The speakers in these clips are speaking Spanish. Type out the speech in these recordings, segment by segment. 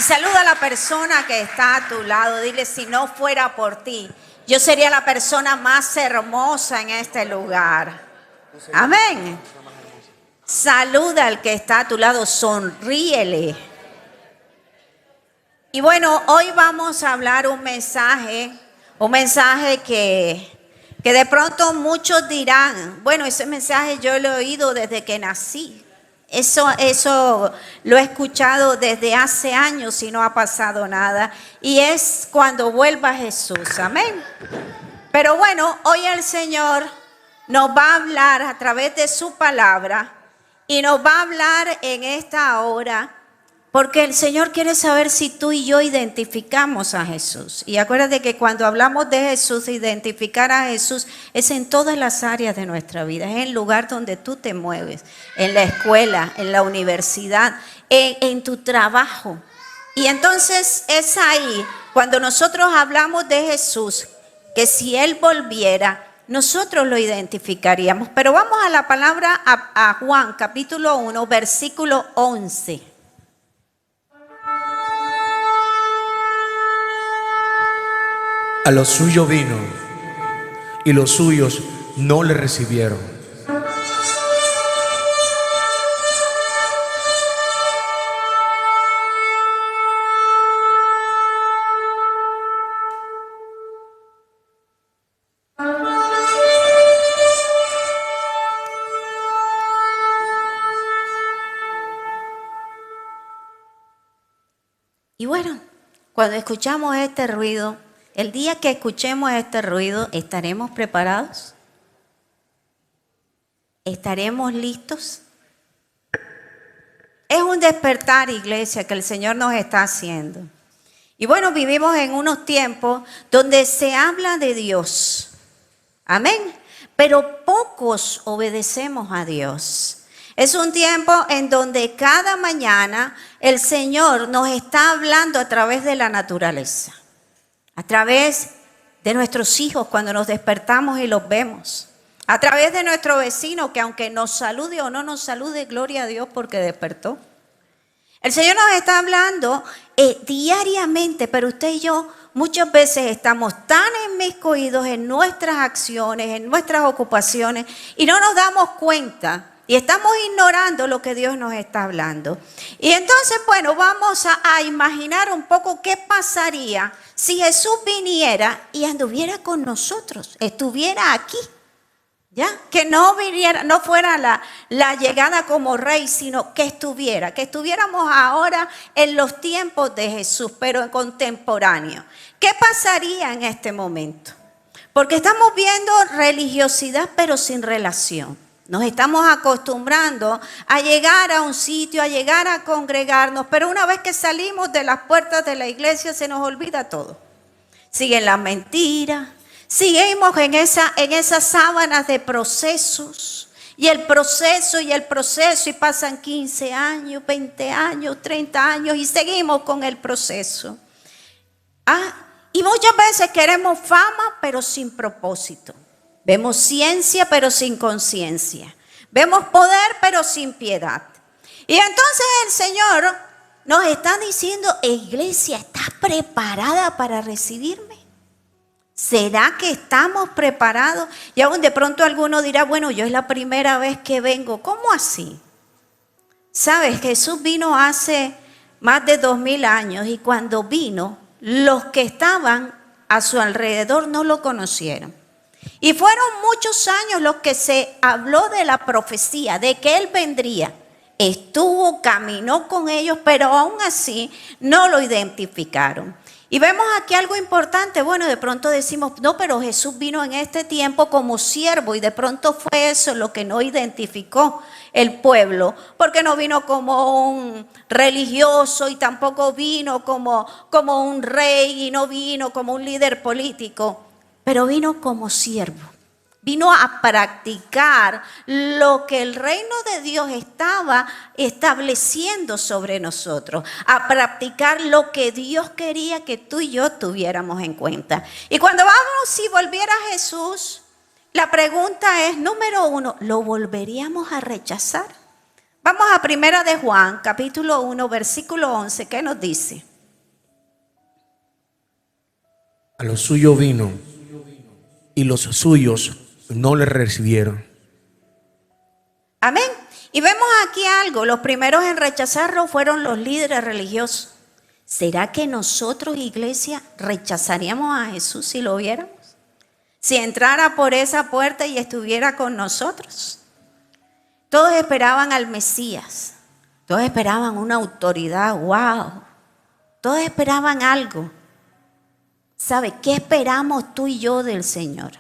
saluda a la persona que está a tu lado. Dile, si no fuera por ti, yo sería la persona más hermosa en este lugar. Amén. Saluda al que está a tu lado, sonríele. Y bueno, hoy vamos a hablar un mensaje que de pronto muchos dirán, bueno, ese mensaje yo lo he oído desde que nací. Eso lo he escuchado desde hace años y no ha pasado nada. Y es cuando vuelva Jesús. Amén. Pero bueno, hoy el Señor nos va a hablar a través de su palabra y nos va a hablar en esta hora porque el Señor quiere saber si tú y yo identificamos a Jesús. Y acuérdate que cuando hablamos de Jesús, identificar a Jesús es en todas las áreas de nuestra vida. Es el lugar donde tú te mueves, en la escuela, en la universidad, en tu trabajo. Y entonces es ahí, cuando nosotros hablamos de Jesús, que si Él volviera, nosotros lo identificaríamos. Pero vamos a la palabra a Juan, capítulo 1, versículo 11. A los suyos vino, y los suyos no le recibieron. Y bueno, cuando escuchamos este ruido, el día que escuchemos este ruido, ¿estaremos preparados? ¿Estaremos listos? Es un despertar, iglesia, que el Señor nos está haciendo. Y bueno, vivimos en unos tiempos donde se habla de Dios. Amén. Pero pocos obedecemos a Dios. Es un tiempo en donde cada mañana el Señor nos está hablando a través de la naturaleza. A través de nuestros hijos cuando nos despertamos y los vemos. A través de nuestro vecino que aunque nos salude o no nos salude, gloria a Dios porque despertó. El Señor nos está hablando diariamente, pero usted y yo muchas veces estamos tan inmiscuidos en nuestras acciones, en nuestras ocupaciones y no nos damos cuenta. Y estamos ignorando lo que Dios nos está hablando. Y entonces, bueno, vamos a imaginar un poco qué pasaría si Jesús viniera y anduviera con nosotros, estuviera aquí. ¿Ya? Que no viniera, no fuera la llegada como rey, sino que estuviéramos ahora en los tiempos de Jesús, pero en contemporáneo. ¿Qué pasaría en este momento? Porque estamos viendo religiosidad, pero sin relación. Nos estamos acostumbrando a llegar a un sitio, a llegar a congregarnos, pero una vez que salimos de las puertas de la iglesia se nos olvida todo. Siguen las mentiras, seguimos en esas sábanas de procesos, y el proceso, y pasan 15 años, 20 años, 30 años, y seguimos con el proceso. Y muchas veces queremos fama, pero sin propósito. Vemos ciencia, pero sin conciencia. Vemos poder, pero sin piedad. Y entonces el Señor nos está diciendo, iglesia, ¿estás preparada para recibirme? ¿Será que estamos preparados? Y aún de pronto alguno dirá, bueno, yo es la primera vez que vengo. ¿Cómo así? Sabes, Jesús vino hace más de 2000 años y cuando vino, los que estaban a su alrededor no lo conocieron. Y fueron muchos años los que se habló de la profecía, de que Él vendría. Estuvo, caminó con ellos, pero aún así no lo identificaron. Y vemos aquí algo importante. Bueno, de pronto decimos, no, pero Jesús vino en este tiempo como siervo y de pronto fue eso lo que no identificó el pueblo, porque no vino como un religioso y tampoco vino como un rey y no vino como un líder político. Pero vino como siervo, vino a practicar lo que el reino de Dios estaba estableciendo sobre nosotros, a practicar lo que Dios quería que tú y yo tuviéramos en cuenta. Y cuando vamos, si volviera Jesús, la pregunta es, número 1, ¿lo volveríamos a rechazar? Vamos a 1 de Juan, capítulo 1, versículo 11, ¿qué nos dice? A lo suyo vino y los suyos no le recibieron. Amén. Y vemos aquí algo, los primeros en rechazarlo fueron los líderes religiosos. ¿Será que nosotros, iglesia, rechazaríamos a Jesús si lo viéramos? Si entrara por esa puerta y estuviera con nosotros. Todos esperaban al Mesías. Todos esperaban una autoridad, wow. Todos esperaban algo. ¿Sabe qué esperamos tú y yo del Señor?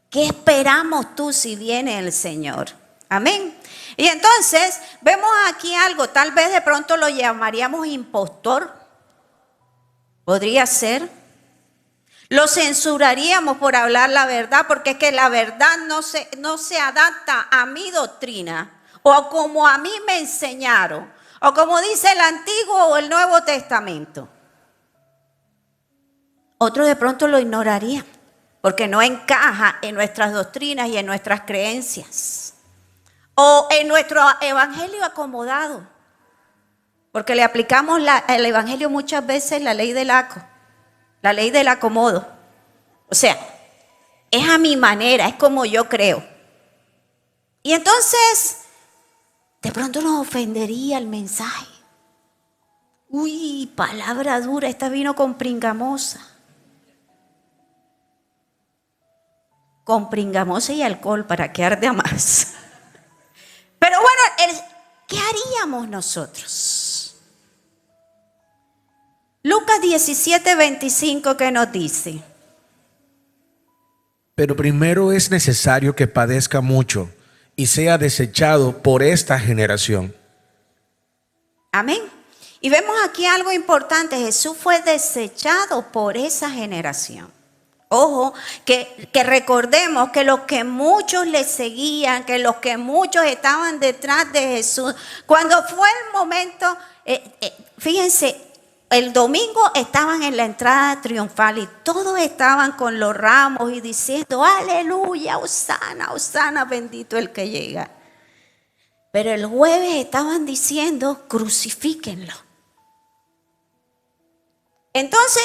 ¿Qué esperamos tú si viene el Señor? Amén. Y entonces vemos aquí algo, tal vez de pronto lo llamaríamos impostor. Podría ser. Lo censuraríamos por hablar la verdad, porque es que la verdad no se adapta a mi doctrina o como a mí me enseñaron o como dice el Antiguo o el Nuevo Testamento. Otros de pronto lo ignorarían porque no encaja en nuestras doctrinas y en nuestras creencias o en nuestro evangelio acomodado, porque le aplicamos el evangelio muchas veces la ley del acomodo. O sea, es a mi manera, es como yo creo. Y entonces, de pronto nos ofendería el mensaje. Uy, palabra dura, esta vino con pringamosa. Con pringamosa y alcohol para que arde a más. Pero bueno, ¿qué haríamos nosotros? Lucas 17:25, ¿qué nos dice? Pero primero es necesario que padezca mucho y sea desechado por esta generación. Amén. Y vemos aquí algo importante. Jesús fue desechado por esa generación. Ojo, que recordemos que los que muchos le seguían, que los que muchos estaban detrás de Jesús, cuando fue el momento, fíjense, el domingo estaban en la entrada triunfal y todos estaban con los ramos y diciendo, aleluya, hosana, hosana, bendito el que llega. Pero el jueves estaban diciendo, crucifíquenlo. Entonces,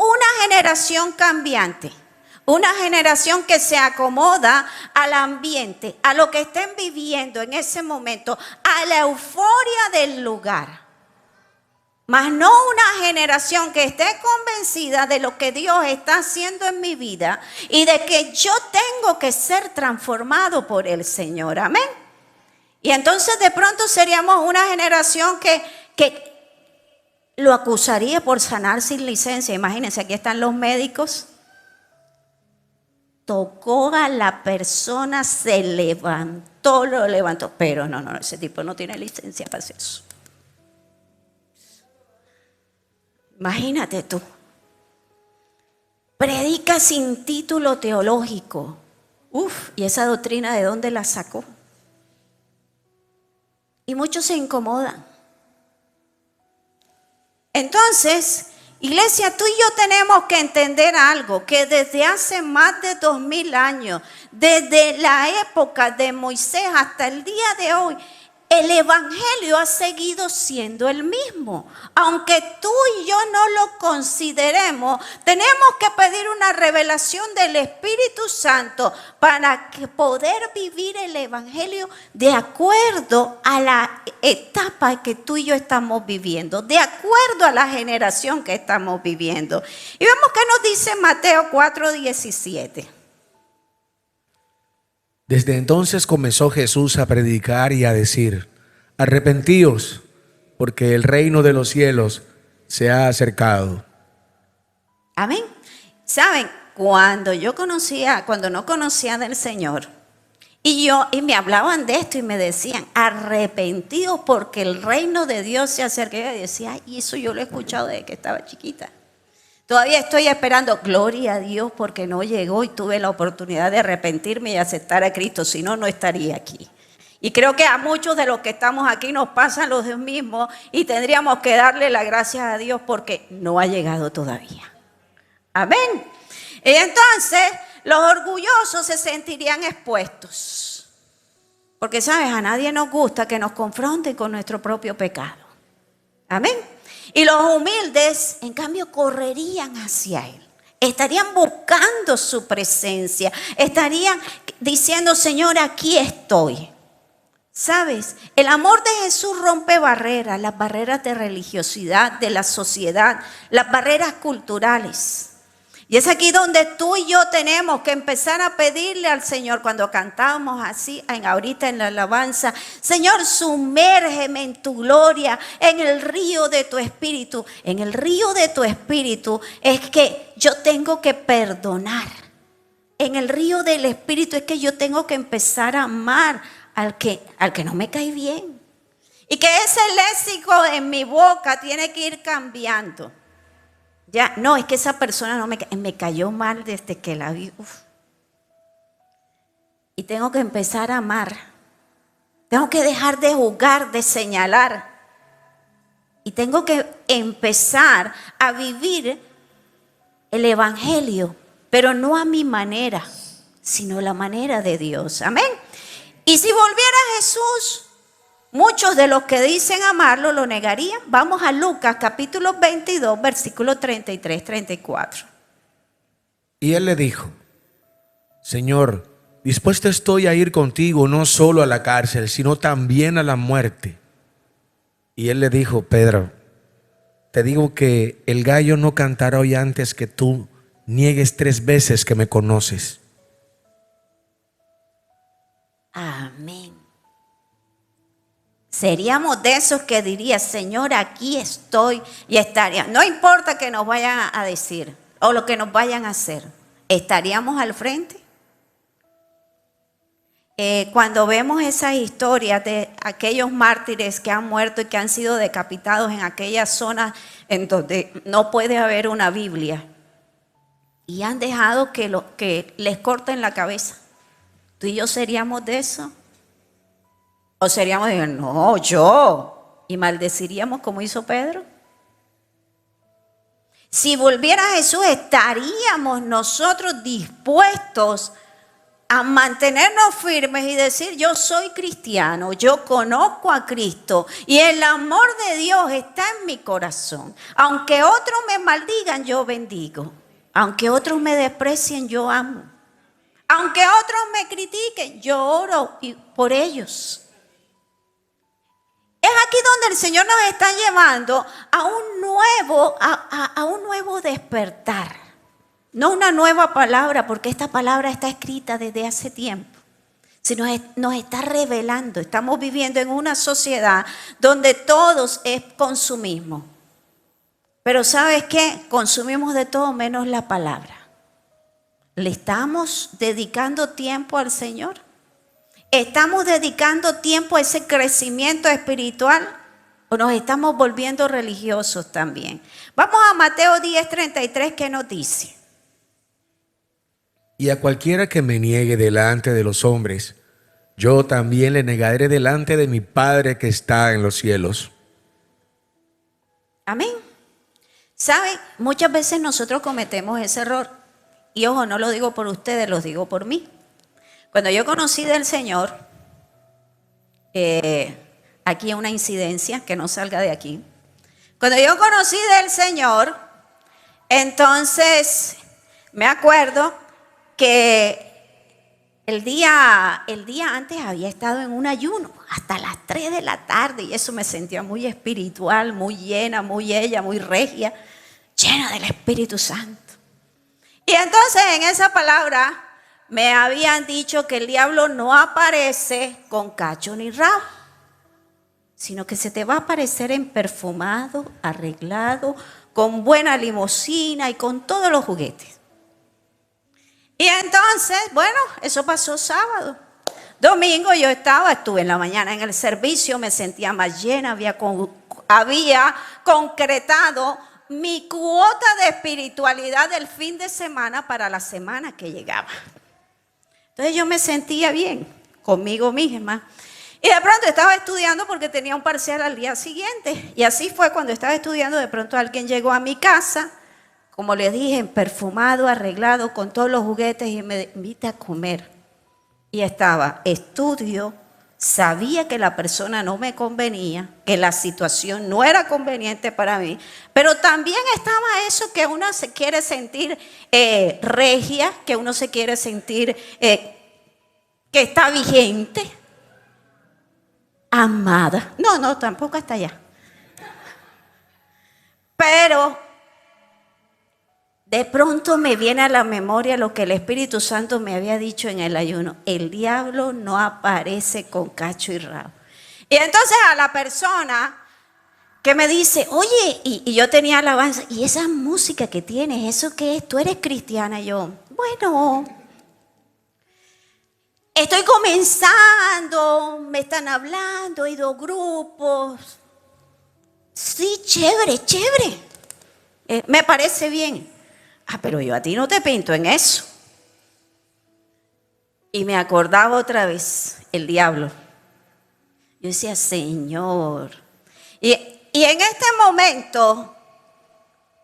una generación cambiante, una generación que se acomoda al ambiente, a lo que estén viviendo en ese momento, a la euforia del lugar. Mas no una generación que esté convencida de lo que Dios está haciendo en mi vida y de que yo tengo que ser transformado por el Señor. Amén. Y entonces de pronto seríamos una generación que lo acusaría por sanar sin licencia. Imagínense, aquí están los médicos. Tocó a la persona, se levantó, lo levantó. Pero no, ese tipo no tiene licencia para hacer eso. Imagínate tú. Predica sin título teológico. ¿Y esa doctrina de dónde la sacó? Y muchos se incomodan. Entonces, iglesia, tú y yo tenemos que entender algo, que desde hace más de 2000 años, desde la época de Moisés hasta el día de hoy, el evangelio ha seguido siendo el mismo. Aunque tú y yo no lo consideremos, tenemos que pedir una revelación del Espíritu Santo para poder vivir el evangelio de acuerdo a la etapa que tú y yo estamos viviendo, de acuerdo a la generación que estamos viviendo. Y vemos que nos dice Mateo 4:17. Desde entonces comenzó Jesús a predicar y a decir, arrepentíos, porque el reino de los cielos se ha acercado. Amén. ¿Saben? Cuando no conocía del Señor, y me hablaban de esto y me decían, arrepentidos porque el reino de Dios se acerca. Y yo decía, y eso yo lo he escuchado desde que estaba chiquita. Todavía estoy esperando, gloria a Dios, porque no llegó y tuve la oportunidad de arrepentirme y aceptar a Cristo, si no, no estaría aquí. Y creo que a muchos de los que estamos aquí nos pasan los mismos y tendríamos que darle las gracias a Dios porque no ha llegado todavía. Amén. Y entonces los orgullosos se sentirían expuestos. Porque, ¿sabes? A nadie nos gusta que nos confronten con nuestro propio pecado. Amén. Y los humildes, en cambio, correrían hacia Él. estarían buscando su presencia, estarían diciendo, Señor, aquí estoy. ¿Sabes? El amor de Jesús rompe barreras, las barreras de religiosidad, de la sociedad, las barreras culturales. Y es aquí donde tú y yo tenemos que empezar a pedirle al Señor, cuando cantamos así, ahorita en la alabanza, Señor, sumérgeme en tu gloria, en el río de tu espíritu. En el río de tu espíritu es que yo tengo que perdonar. En el río del espíritu es que yo tengo que empezar a amar al que no me cae bien. Y que ese léxico en mi boca tiene que ir cambiando. Ya, no, es que esa persona no me cayó mal desde que la vi. Uf. Y tengo que empezar a amar. Tengo que dejar de juzgar, de señalar. Y tengo que empezar a vivir el evangelio, pero no a mi manera, sino la manera de Dios. Amén. Y si volviera Jesús, muchos de los que dicen amarlo lo negarían. Vamos a Lucas capítulo 22, versículos 33, 34. Y él le dijo: Señor, dispuesto estoy a ir contigo no solo a la cárcel, sino también a la muerte. Y él le dijo: Pedro, te digo que el gallo no cantará hoy antes que tú niegues 3 veces que me conoces. Amén. Seríamos de esos que diría, Señor, aquí estoy, y estaría. No importa que nos vayan a decir o lo que nos vayan a hacer, estaríamos al frente. Cuando vemos esas historias de aquellos mártires que han muerto y que han sido decapitados en aquellas zonas en donde no puede haber una Biblia, y han dejado que les corten la cabeza, ¿tú y yo seríamos de eso? ¿O seríamos de, no, yo? ¿Y maldeciríamos como hizo Pedro? Si volviera Jesús, ¿estaríamos nosotros dispuestos a mantenernos firmes y decir, yo soy cristiano, yo conozco a Cristo y el amor de Dios está en mi corazón? Aunque otros me maldigan, yo bendigo. Aunque otros me desprecien, yo amo. Aunque otros me critiquen, yo oro por ellos. Es aquí donde el Señor nos está llevando a un nuevo despertar. No una nueva palabra, porque esta palabra está escrita desde hace tiempo. Sino nos está revelando. Estamos viviendo en una sociedad donde todos es consumismo. Pero ¿sabes qué? Consumimos de todo menos la palabra. ¿Le estamos dedicando tiempo al Señor? ¿Estamos dedicando tiempo a ese crecimiento espiritual o nos estamos volviendo religiosos también? Vamos a Mateo 10:33, ¿qué nos dice? Y a cualquiera que me niegue delante de los hombres, yo también le negaré delante de mi Padre que está en los cielos. Amén. ¿Saben? Muchas veces nosotros cometemos ese error. Y ojo, no lo digo por ustedes, lo digo por mí. Cuando yo conocí del Señor, aquí hay una incidencia, que no salga de aquí. Cuando yo conocí del Señor, entonces me acuerdo que el día antes había estado en un ayuno hasta las 3 de la tarde y eso me sentía muy espiritual, muy llena, muy ella, muy regia, llena del Espíritu Santo. Y entonces en esa palabra me habían dicho que el diablo no aparece con cacho ni rabo, sino que se te va a aparecer en perfumado, arreglado, con buena limusina y con todos los juguetes. Y entonces, bueno, eso pasó sábado. Domingo yo estuve en la mañana en el servicio, me sentía más llena, había concretado mi cuota de espiritualidad del fin de semana para la semana que llegaba. Entonces yo me sentía bien conmigo misma. Y de pronto estaba estudiando porque tenía un parcial al día siguiente. Y así fue cuando estaba estudiando, de pronto alguien llegó a mi casa, como les dije, perfumado, arreglado, con todos los juguetes y me invita a comer. Y estaba estudio, Sabía que la persona no me convenía, que la situación no era conveniente para mí, pero también estaba eso que uno se quiere sentir regia, que uno se quiere sentir que está vigente, amada. No, tampoco hasta allá. Pero de pronto me viene a la memoria lo que el Espíritu Santo me había dicho en el ayuno. El diablo no aparece con cacho y rabo. Y entonces a la persona que me dice, oye, y yo tenía alabanza, y esa música que tienes, ¿eso qué es? ¿Tú eres cristiana? Y yo, bueno, estoy comenzando, me están hablando, he ido a grupos. Sí, chévere. Me parece bien. Pero yo a ti no te pinto en eso. Y me acordaba otra vez el diablo. Yo decía, Señor. Y en este momento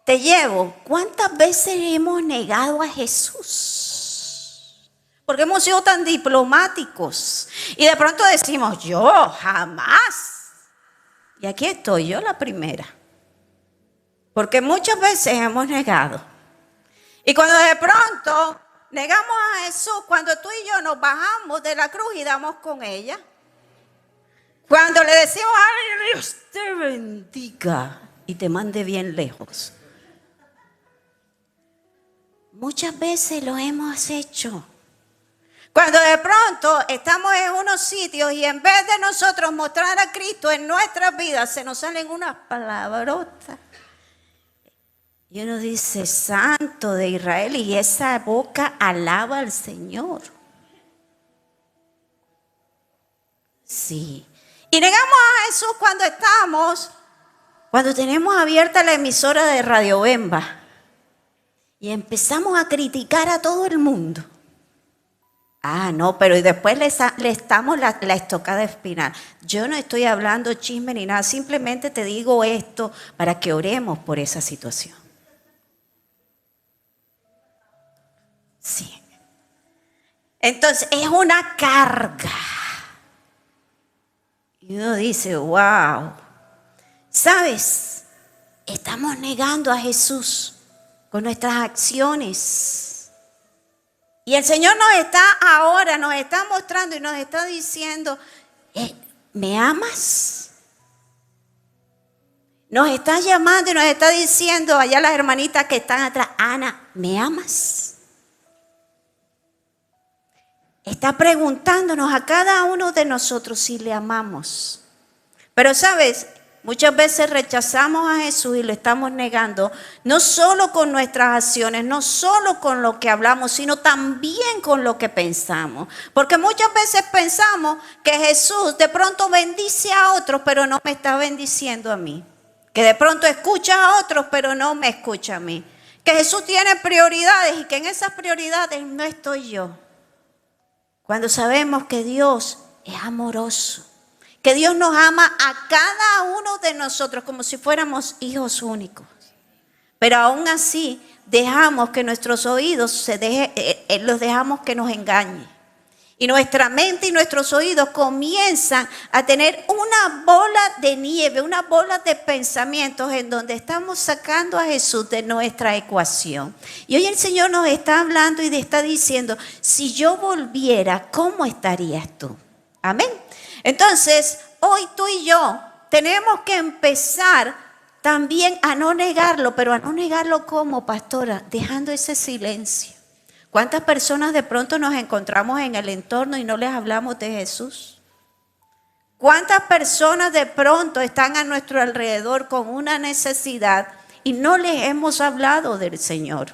te llevo, ¿cuántas veces hemos negado a Jesús? Porque hemos sido tan diplomáticos. Y de pronto decimos, yo jamás. Y aquí estoy yo la primera. Porque muchas veces hemos negado. Y cuando de pronto negamos a Jesús, cuando tú y yo nos bajamos de la cruz y damos con ella, cuando le decimos, ay, Dios te bendiga y te mande bien lejos. Muchas veces lo hemos hecho. Cuando de pronto estamos en unos sitios y en vez de nosotros mostrar a Cristo en nuestras vidas, se nos salen unas palabrotas. Y uno dice, Santo de Israel, y esa boca alaba al Señor. Sí. Y negamos a Jesús cuando tenemos abierta la emisora de Radio Bemba. Y empezamos a criticar a todo el mundo. No, pero y después le estamos la estocada espinal. Yo no estoy hablando chisme ni nada, simplemente te digo esto para que oremos por esa situación. Sí. Entonces es una carga. Y uno dice, wow. ¿Sabes? Estamos negando a Jesús con nuestras acciones. Y el Señor nos está mostrando y nos está diciendo, ¿me amas? Nos está llamando y nos está diciendo allá las hermanitas que están atrás, Ana, ¿me amas? Está preguntándonos a cada uno de nosotros si le amamos. Pero sabes, muchas veces rechazamos a Jesús y lo estamos negando, no solo con nuestras acciones, no solo con lo que hablamos, sino también con lo que pensamos. Porque muchas veces pensamos que Jesús de pronto bendice a otros, pero no me está bendiciendo a mí. Que de pronto escucha a otros, pero no me escucha a mí. Que Jesús tiene prioridades y que en esas prioridades no estoy yo. Cuando sabemos que Dios es amoroso, que Dios nos ama a cada uno de nosotros como si fuéramos hijos únicos. Pero aún así dejamos que nuestros oídos los dejamos que nos engañen. Y nuestra mente y nuestros oídos comienzan a tener una bola de nieve, una bola de pensamientos en donde estamos sacando a Jesús de nuestra ecuación. Y hoy el Señor nos está hablando y está diciendo, si yo volviera, ¿cómo estarías tú? Amén. Entonces, hoy tú y yo tenemos que empezar también a no negarlo, pero a no negarlo como pastora, dejando ese silencio. ¿Cuántas personas de pronto nos encontramos en el entorno y no les hablamos de Jesús? ¿Cuántas personas de pronto están a nuestro alrededor con una necesidad y no les hemos hablado del Señor?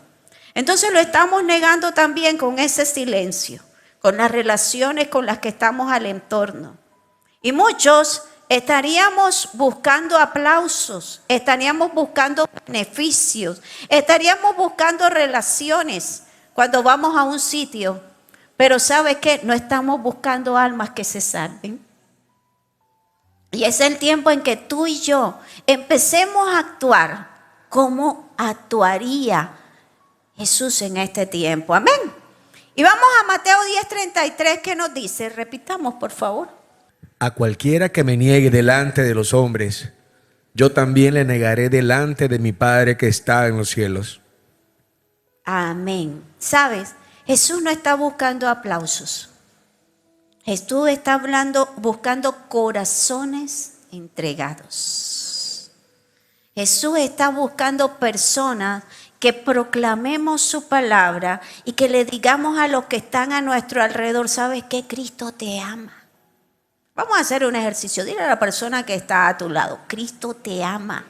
Entonces lo estamos negando también con ese silencio, con las relaciones con las que estamos al entorno. Y muchos estaríamos buscando aplausos, estaríamos buscando beneficios, estaríamos buscando relaciones cuando vamos a un sitio, pero ¿sabe qué? No estamos buscando almas que se salven. Y es el tiempo en que tú y yo empecemos a actuar como actuaría Jesús en este tiempo. Amén. Y vamos a Mateo 10:33, que nos dice, repitamos por favor. a cualquiera que me niegue delante de los hombres, yo también le negaré delante de mi Padre que está en los cielos. Amén. ¿Sabes? Jesús no está buscando aplausos. Jesús está buscando corazones entregados. Jesús está buscando personas que proclamemos su palabra y que le digamos a los que están a nuestro alrededor, ¿sabes qué? Cristo te ama. Vamos a hacer un ejercicio. Dile a la persona que está a tu lado, Cristo te ama.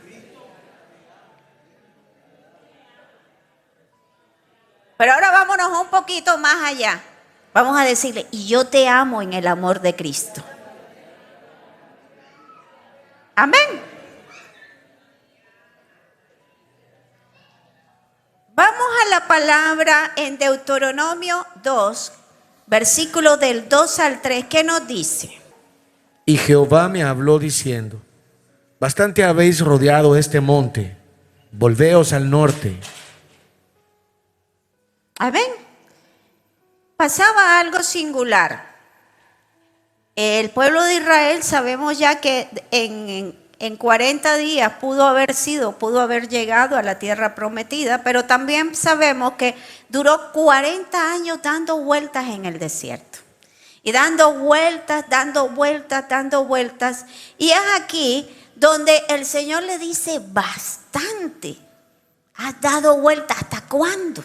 Pero ahora vámonos un poquito más allá. Vamos a decirle, y yo te amo en el amor de Cristo. Amén. Vamos a la palabra en Deuteronomio 2, versículo del 2 al 3, ¿qué nos dice? Y Jehová me habló diciendo: bastante habéis rodeado este monte, volveos al norte. Amén. Pasaba algo singular. El pueblo de Israel, sabemos ya que en 40 días pudo haber llegado a la tierra prometida, pero también sabemos que duró 40 años dando vueltas en el desierto. Y dando vueltas. Y es aquí donde el Señor le dice, bastante. Has dado vueltas, ¿hasta cuándo?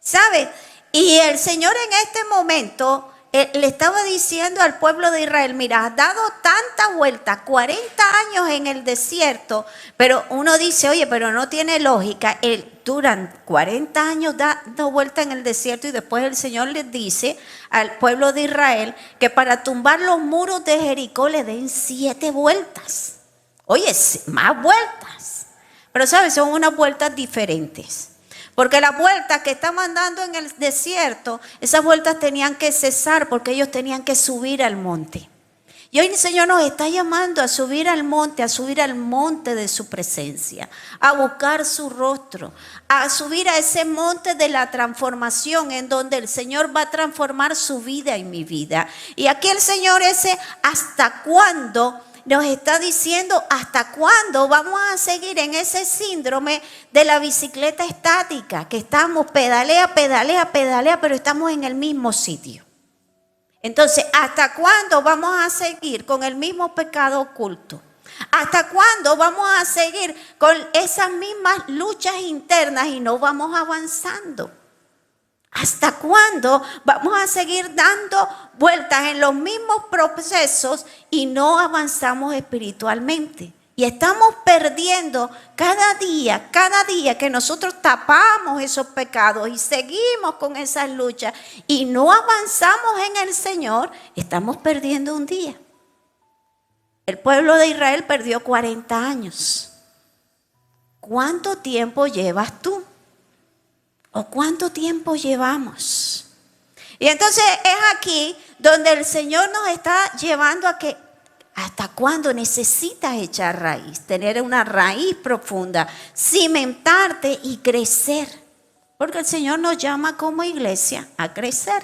¿Sabe? Y el Señor en este momento le estaba diciendo al pueblo de Israel, mira, has dado tanta vuelta, 40 años en el desierto, pero uno dice, oye, pero no tiene lógica, duran 40 años dando vuelta en el desierto y después el Señor les dice al pueblo de Israel que para tumbar los muros de Jericó le den 7 vueltas. Oye, más vueltas, pero sabes, son unas vueltas diferentes. Porque las vueltas que estaban dando en el desierto, esas vueltas tenían que cesar porque ellos tenían que subir al monte. Y hoy el Señor nos está llamando a subir al monte de su presencia, a buscar su rostro, a subir a ese monte de la transformación en donde el Señor va a transformar su vida y mi vida. Y aquí el Señor ¿hasta cuándo? Nos está diciendo hasta cuándo vamos a seguir en ese síndrome de la bicicleta estática, que estamos pedalea, pero estamos en el mismo sitio. Entonces, ¿hasta cuándo vamos a seguir con el mismo pecado oculto? ¿Hasta cuándo vamos a seguir con esas mismas luchas internas y no vamos avanzando? ¿Hasta cuándo vamos a seguir dando vueltas en los mismos procesos y no avanzamos espiritualmente? Y estamos perdiendo cada día que nosotros tapamos esos pecados y seguimos con esas luchas y no avanzamos en el Señor, estamos perdiendo un día. El pueblo de Israel perdió 40 años. ¿Cuánto tiempo llevas tú? ¿O cuánto tiempo llevamos? Y entonces es aquí donde el Señor nos está llevando a que hasta cuándo necesitas echar raíz, tener una raíz profunda, cimentarte y crecer. Porque el Señor nos llama como iglesia a crecer.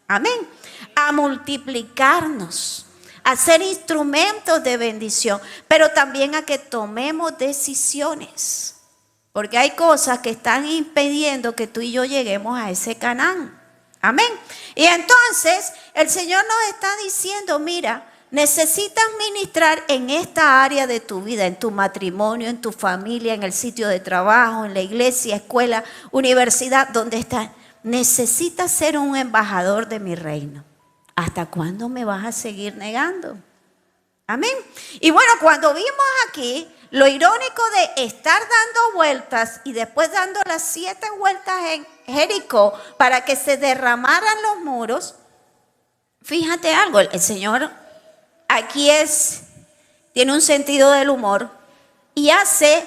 Amén. A multiplicarnos, a ser instrumentos de bendición, pero también a que tomemos decisiones. Porque hay cosas que están impidiendo que tú y yo lleguemos a ese Canaán. Amén. Y entonces el Señor nos está diciendo, mira, necesitas ministrar en esta área de tu vida, en tu matrimonio, en tu familia, en el sitio de trabajo, en la iglesia, escuela, universidad, donde estás. Necesitas ser un embajador de mi reino. ¿Hasta cuándo me vas a seguir negando? Amén. Y bueno, cuando vimos aquí lo irónico de estar dando vueltas y después dando las 7 vueltas en Jericó para que se derramaran los muros, fíjate algo, el Señor aquí tiene un sentido del humor y hace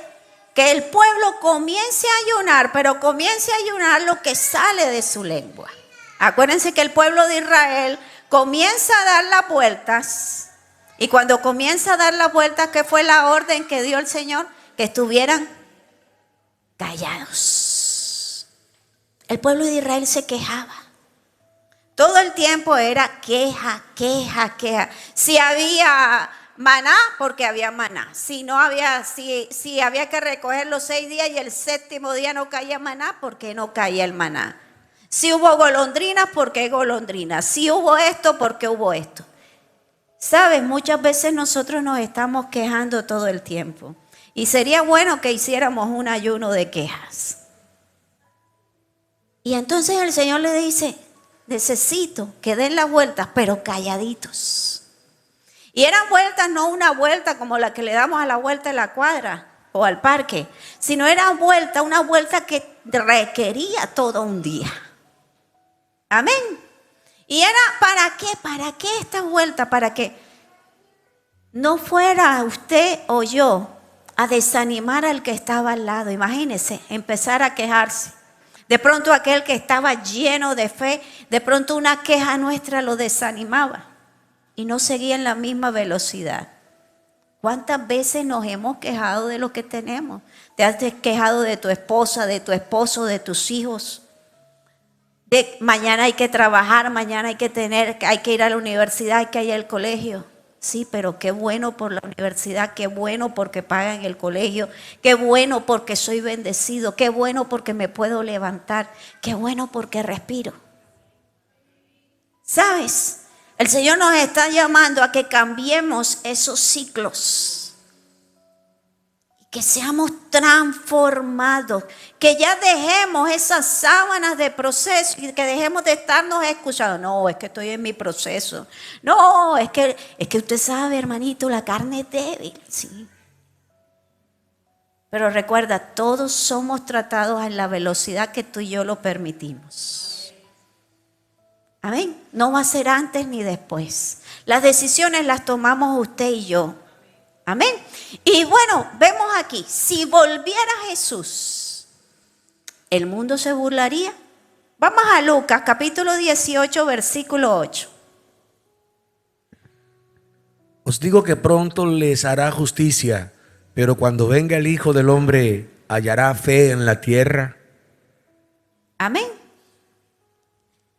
que el pueblo comience a ayunar, pero comience a ayunar lo que sale de su lengua. Acuérdense que el pueblo de Israel comienza a dar las vueltas. Y cuando comienza a dar las vueltas, ¿qué fue la orden que dio el Señor? Que estuvieran callados. El pueblo de Israel se quejaba. Todo el tiempo era queja, queja, queja. Si había maná, porque había maná. Si no había, si había que recoger los 6 días y el 7.º día no caía maná, porque no caía el maná. Si hubo golondrinas, porque hay golondrinas. Si hubo esto, porque hubo esto. Sabes, muchas veces nosotros nos estamos quejando todo el tiempo. Y sería bueno que hiciéramos un ayuno de quejas. Y entonces el Señor le dice, necesito que den las vueltas, pero calladitos. Y eran vueltas, no una vuelta como la que le damos a la vuelta de la cuadra o al parque, sino era una vuelta que requería todo un día. Amén. Y era, ¿para qué? ¿Para qué esta vuelta? Para que no fuera usted o yo a desanimar al que estaba al lado. Imagínese, empezar a quejarse. De pronto aquel que estaba lleno de fe, de pronto una queja nuestra lo desanimaba y no seguía en la misma velocidad. ¿Cuántas veces nos hemos quejado de lo que tenemos? ¿Te has quejado de tu esposa, de tu esposo, de tus hijos? De mañana hay que trabajar, mañana hay que ir a la universidad, hay que ir al colegio. Sí, pero qué bueno por la universidad, qué bueno porque pagan el colegio, qué bueno porque soy bendecido, qué bueno porque me puedo levantar, qué bueno porque respiro. ¿Sabes? El Señor nos está llamando a que cambiemos esos ciclos. Que seamos transformados, que ya dejemos esas sábanas de proceso y que dejemos de estarnos excusando. No, es que estoy en mi proceso. No, es que usted sabe, hermanito, la carne es débil, sí. Pero recuerda, todos somos tratados en la velocidad que tú y yo lo permitimos. Amén. No va a ser antes ni después. Las decisiones las tomamos usted y yo. Amén. Y bueno, vemos aquí, si volviera Jesús, ¿el mundo se burlaría? Vamos a Lucas, capítulo 18, versículo 8. Os digo que pronto les hará justicia, pero cuando venga el Hijo del Hombre, ¿hallará fe en la tierra? Amén.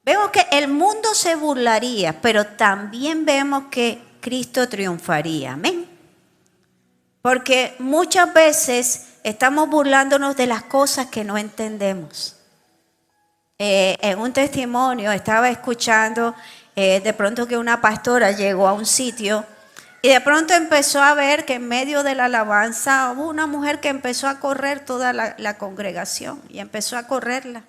Vemos que el mundo se burlaría, pero también vemos que Cristo triunfaría. Amén. Porque muchas veces estamos burlándonos de las cosas que no entendemos. En un testimonio estaba escuchando de pronto que una pastora llegó a un sitio y de pronto empezó a ver que en medio de la alabanza hubo una mujer que empezó a correr toda la congregación y empezó a correrla.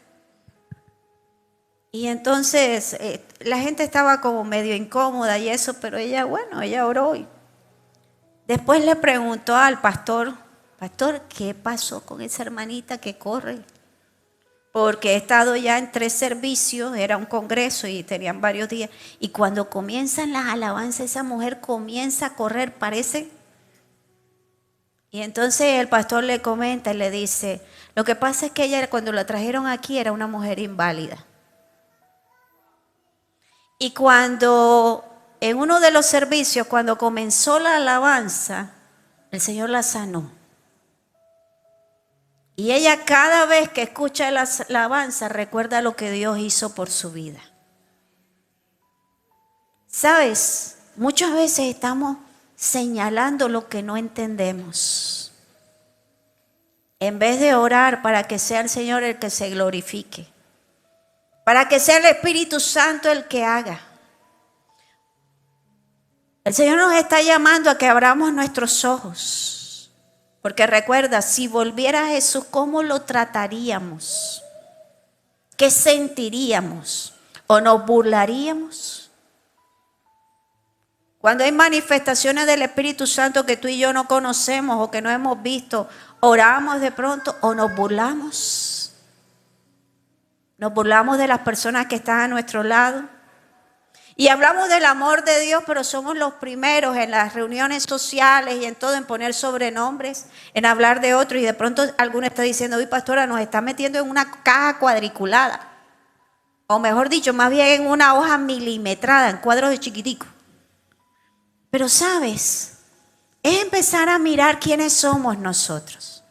Y entonces la gente estaba como medio incómoda y eso, pero ella oró. Después le preguntó al pastor, ¿qué pasó con esa hermanita que corre? Porque he estado ya en 3 servicios, era un congreso y tenían varios días. Y cuando comienzan las alabanzas, esa mujer comienza a correr, parece. Y entonces el pastor le comenta y le dice, lo que pasa es que ella cuando la trajeron aquí era una mujer inválida. Y cuando en uno de los servicios, cuando comenzó la alabanza, el Señor la sanó. Y ella cada vez que escucha la alabanza recuerda lo que Dios hizo por su vida. ¿Sabes? Muchas veces estamos señalando lo que no entendemos. En vez de orar para que sea el Señor el que se glorifique. Para que sea el Espíritu Santo el que haga. El Señor nos está llamando a que abramos nuestros ojos. Porque recuerda, si volviera Jesús, ¿cómo lo trataríamos? ¿Qué sentiríamos? ¿O nos burlaríamos? Cuando hay manifestaciones del Espíritu Santo que tú y yo no conocemos o que no hemos visto, ¿oramos de pronto o nos burlamos? Nos burlamos de las personas que están a nuestro lado. Y hablamos del amor de Dios, pero somos los primeros en las reuniones sociales y en todo, en poner sobrenombres, en hablar de otros. Y de pronto alguno está diciendo, uy, pastora, nos está metiendo en una caja cuadriculada. O mejor dicho, más bien en una hoja milimetrada, en cuadros de chiquitico. Pero sabes, es empezar a mirar quiénes somos nosotros.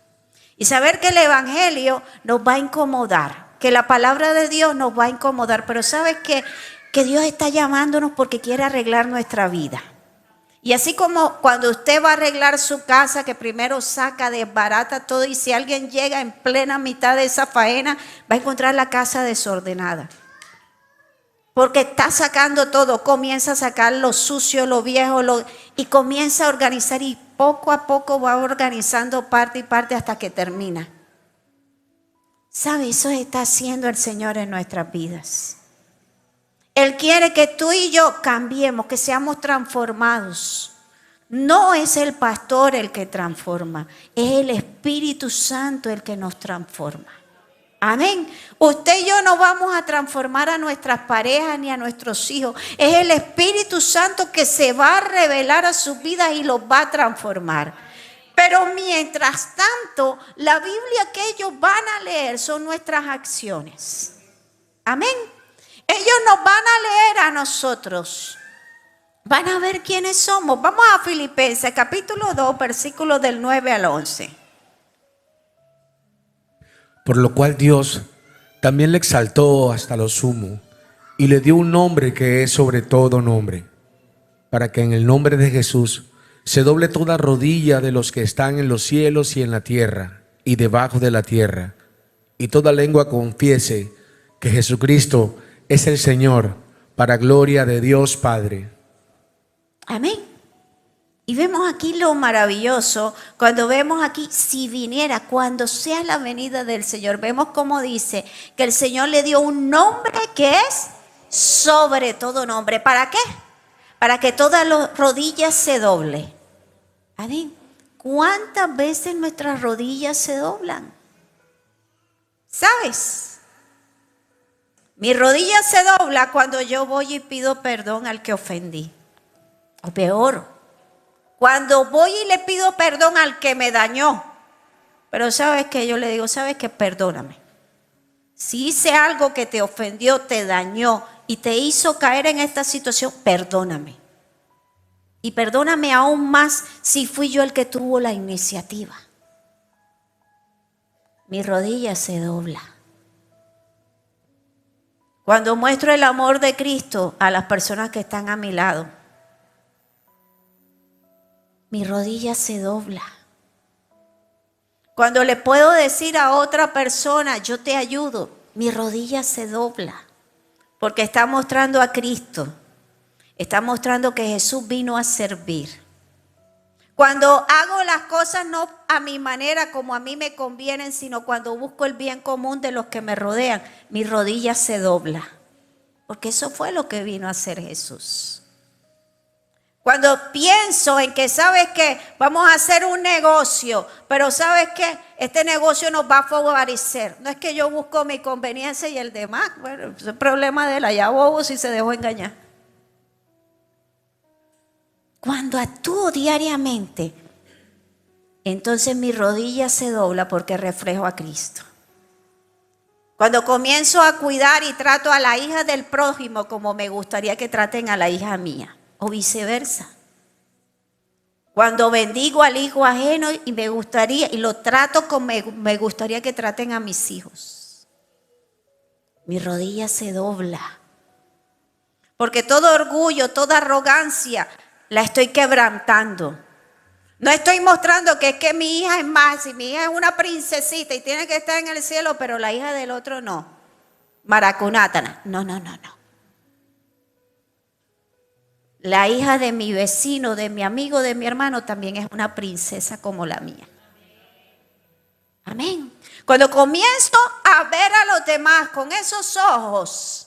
Y saber que el Evangelio nos va a incomodar, que la palabra de Dios nos va a incomodar. Pero sabes que Porque Dios está llamándonos porque quiere arreglar nuestra vida. Y así como cuando usted va a arreglar su casa, que primero saca, desbarata todo, y si alguien llega en plena mitad de esa faena, va a encontrar la casa desordenada. Porque está sacando todo, comienza a sacar lo sucio, lo viejo, y comienza a organizar, y poco a poco va organizando parte y parte hasta que termina. ¿Sabe? Eso está haciendo el Señor en nuestras vidas. Él quiere que tú y yo cambiemos, que seamos transformados. No es el pastor el que transforma, es el Espíritu Santo el que nos transforma. Amén. Usted y yo no vamos a transformar a nuestras parejas ni a nuestros hijos. Es el Espíritu Santo que se va a revelar a sus vidas y los va a transformar. Pero mientras tanto, la Biblia que ellos van a leer son nuestras acciones. Amén. Ellos nos van a leer a nosotros. Van a ver quiénes somos. Vamos a Filipenses capítulo 2, versículos del 9 al 11. Por lo cual Dios también le exaltó hasta lo sumo y le dio un nombre que es sobre todo nombre, para que en el nombre de Jesús se doble toda rodilla de los que están en los cielos y en la tierra y debajo de la tierra, y toda lengua confiese que Jesucristo es el Señor, para gloria de Dios Padre. Amén. Y vemos aquí lo maravilloso, cuando vemos aquí, si viniera, cuando sea la venida del Señor, vemos cómo dice que el Señor le dio un nombre que es sobre todo nombre. ¿Para qué? Para que todas las rodillas se doble. Amén. ¿Cuántas veces nuestras rodillas se doblan? ¿Sabes? Mi rodilla se dobla cuando yo voy y pido perdón al que ofendí. O peor, cuando voy y le pido perdón al que me dañó. Pero ¿sabes qué? Yo le digo, ¿sabes qué? Perdóname. Si hice algo que te ofendió, te dañó y te hizo caer en esta situación, perdóname. Y perdóname aún más si fui yo el que tuvo la iniciativa. Mi rodilla se dobla. Cuando muestro el amor de Cristo a las personas que están a mi lado, mi rodilla se dobla. Cuando le puedo decir a otra persona, yo te ayudo, mi rodilla se dobla. Porque está mostrando a Cristo. Está mostrando que Jesús vino a servir. Cuando hago las cosas no a mi manera, como a mí me convienen, sino cuando busco el bien común de los que me rodean, mi rodilla se dobla. Porque eso fue lo que vino a hacer Jesús. Cuando pienso en que, ¿sabes qué? Vamos a hacer un negocio, pero ¿sabes qué? Este negocio nos va a favorecer. No es que yo busco mi conveniencia y el demás. Bueno, es el problema de él, allá bobo si se dejó engañar. Cuando actúo diariamente, entonces mi rodilla se dobla porque reflejo a Cristo. Cuando comienzo a cuidar y trato a la hija del prójimo como me gustaría que traten a la hija mía, o viceversa. Cuando bendigo al hijo ajeno y me gustaría, y lo trato como me gustaría que traten a mis hijos, mi rodilla se dobla. Porque todo orgullo, toda arrogancia, la estoy quebrantando. No estoy mostrando que es que mi hija es más, y mi hija es una princesita y tiene que estar en el cielo, pero la hija del otro no. Maracunátana. No. La hija de mi vecino, de mi amigo, de mi hermano también es una princesa como la mía. Amén. Cuando comienzo a ver a los demás con esos ojos,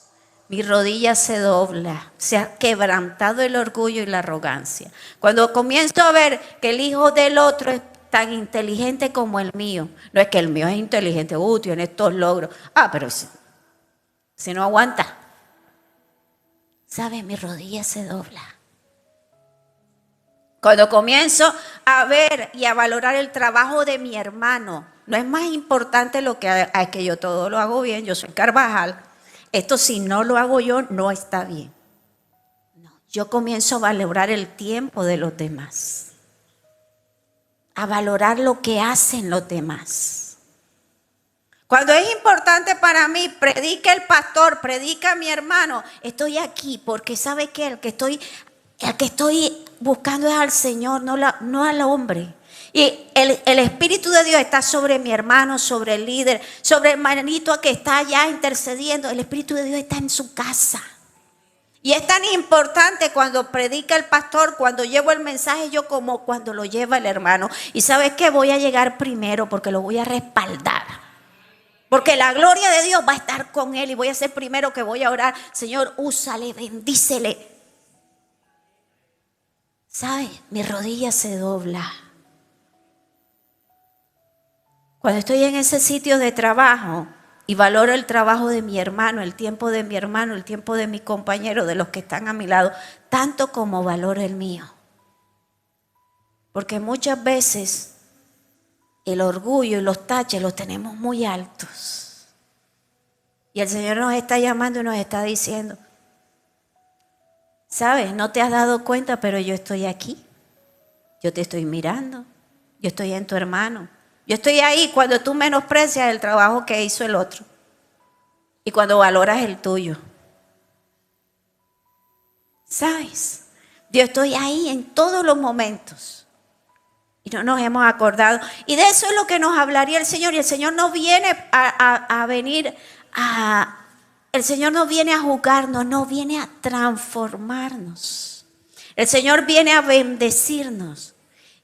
mi rodilla se dobla, se ha quebrantado el orgullo y la arrogancia. Cuando comienzo a ver que el hijo del otro es tan inteligente como el mío, no es que el mío es inteligente, tiene estos logros, pero si no aguanta, ¿sabe? Mi rodilla se dobla. Cuando comienzo a ver y a valorar el trabajo de mi hermano, no es más importante lo que es que yo todo lo hago bien, yo soy Carvajal. Esto si no lo hago yo, no está bien. No, yo comienzo a valorar el tiempo de los demás. A valorar lo que hacen los demás. Cuando es importante para mí, predica el pastor, predica mi hermano, estoy aquí porque ¿sabe qué? El que estoy buscando es al Señor, no al hombre. Y el Espíritu de Dios está sobre mi hermano, sobre el líder, sobre el hermanito que está allá intercediendo. El Espíritu de Dios está en su casa. Y es tan importante cuando predica el pastor, cuando llevo el mensaje yo, como cuando lo lleva el hermano. Y ¿sabes qué? Voy a llegar primero porque lo voy a respaldar. Porque la gloria de Dios va a estar con él y voy a ser primero que voy a orar. Señor, úsale, bendícele. ¿Sabe? Mi rodilla se dobla. Cuando estoy en ese sitio de trabajo y valoro el trabajo de mi hermano, el tiempo de mi hermano, el tiempo de mi compañero, de los que están a mi lado, tanto como valoro el mío. Porque muchas veces el orgullo y los taches los tenemos muy altos. Y el Señor nos está llamando y nos está diciendo, ¿sabes? No te has dado cuenta, pero yo estoy aquí. Yo te estoy mirando. Yo estoy en tu hermano. Yo estoy ahí cuando tú menosprecias el trabajo que hizo el otro y cuando valoras el tuyo. ¿Sabes? Yo estoy ahí en todos los momentos y no nos hemos acordado. Y de eso es lo que nos hablaría el Señor. Y el Señor no viene el Señor no viene a juzgarnos, no viene a transformarnos. El Señor viene a bendecirnos.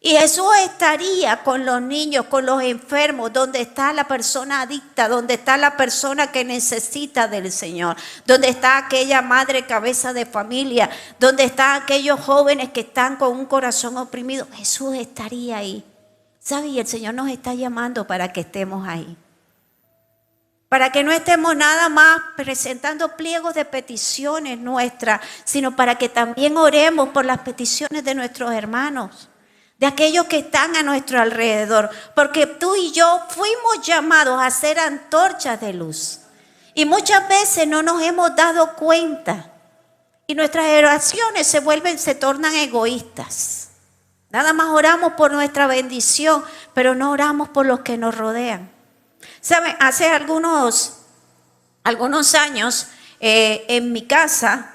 Y Jesús estaría con los niños, con los enfermos, donde está la persona adicta, donde está la persona que necesita del Señor, donde está aquella madre cabeza de familia, donde están aquellos jóvenes que están con un corazón oprimido. Jesús estaría ahí. ¿Sabe? Y el Señor nos está llamando para que estemos ahí. Para que no estemos nada más presentando pliegos de peticiones nuestras, sino para que también oremos por las peticiones de nuestros hermanos, de aquellos que están a nuestro alrededor, porque tú y yo fuimos llamados a ser antorchas de luz. Y muchas veces no nos hemos dado cuenta y nuestras oraciones se tornan egoístas. Nada más oramos por nuestra bendición, pero no oramos por los que nos rodean. ¿Saben? Hace algunos años en mi casa